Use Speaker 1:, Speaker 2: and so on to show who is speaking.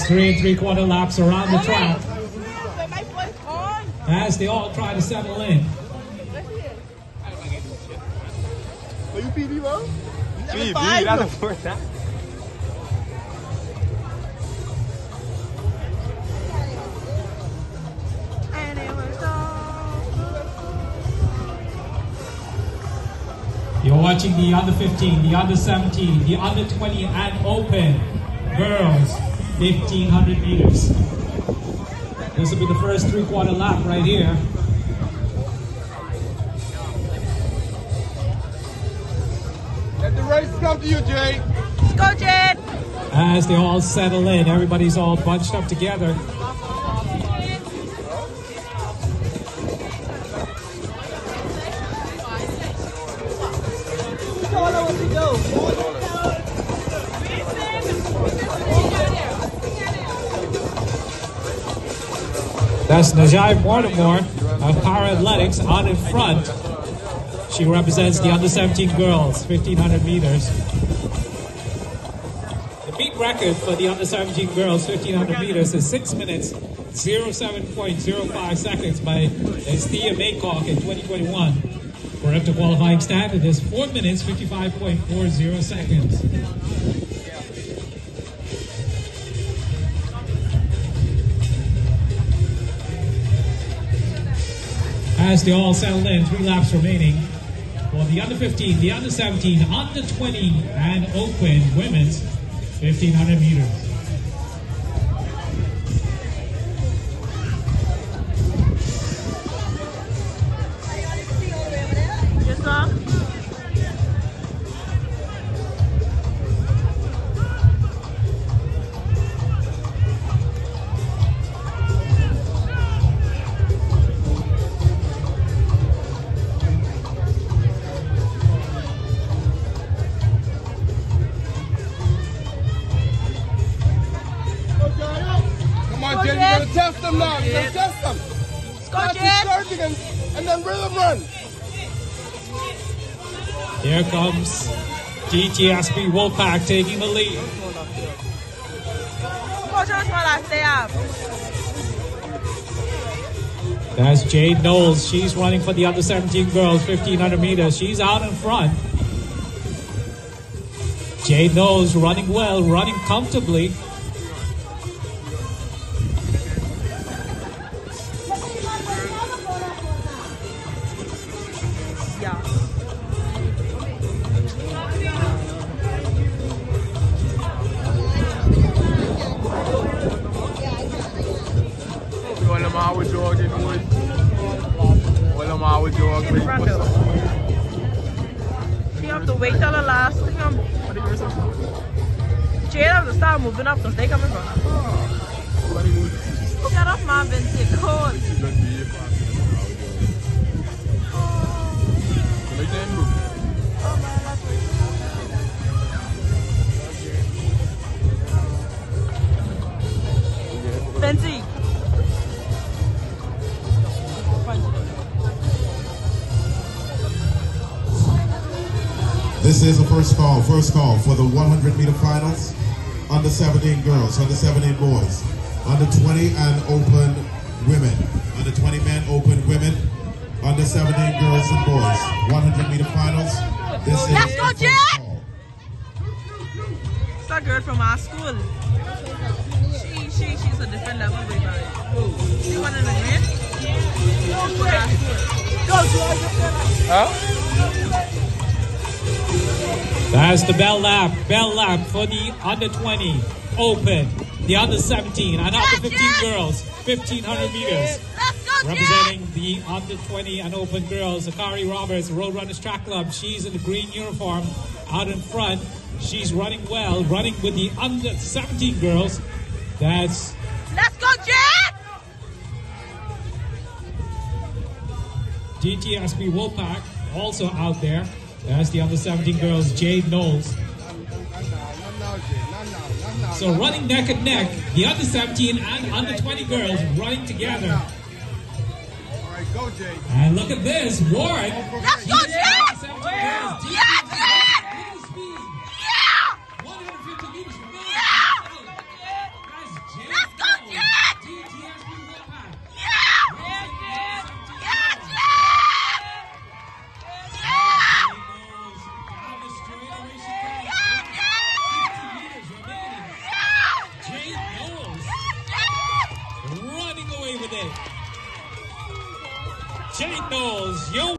Speaker 1: 3 3/4 laps around the track as they all try to settle in. You're watching the under 15, the under 17, the under 20 and open girls 1500 meters. This will be the first 3/4 lap right here.
Speaker 2: Let the race come to you, Jade.
Speaker 3: Let's go, Jade.
Speaker 1: As they all settle in, everybody's all bunched up together. That's Najai Mortimer of Para Athletics on in front. She represents the under 17 girls, 1500 meters. The meet record for the under 17 girls, 1500 meters is 6 minutes, 07.05 seconds by Estia Maycock in 2021. For up to qualifying standard is 4 minutes, 55.40 seconds. As they all settle in, 3 laps remaining for the under 15, the under 17, under 20, and open women's 1500 meters.
Speaker 2: Test them now. You can test them. Start charging and then rhythm run.
Speaker 1: Here comes DTSP WOLFPACK taking the lead. That's Jade Knowles. She's running for the under 17 girls, 1500 meters. She's out in front. Jade Knowles running well, running comfortably.
Speaker 3: You have to wait till the last thing. Jade have to start moving up because they coming from. Get off my Vinci, cold. Vinci.
Speaker 4: This is the first call for the 100-meter finals. Under 17 girls, under 17 boys, under 20 and open women, under 20 men, open women, under 17 girls and boys, 100-meter finals. This is
Speaker 3: Let's go,
Speaker 4: the
Speaker 3: Jade!
Speaker 4: first call.
Speaker 3: It's a girl from our school. She's a different level way back. She wanted to win?
Speaker 2: Huh?
Speaker 1: That's the bell lap for the under 20 open, the under 17 and under 15 girls, 1500 meters. Representing the under 20 and open girls, Akari Roberts, Roadrunners Track Club. She's in the green uniform out in front. She's running well, running with the under 17 girls. That's...
Speaker 3: Let's go, Jade!
Speaker 1: DTSP WOLFPACK also out there. That's the under 17 girls, Jade Knowles. So running neck and neck, the under 17 and under 20 girls running together.
Speaker 2: All right, go, Jade.
Speaker 1: And look at this, Warren.
Speaker 3: Let's go, Jade! Yeah, Jade! Yeah!
Speaker 1: 150 meters from now.
Speaker 3: Yeah!
Speaker 1: That's Jade. it. Jade Knowles, yo.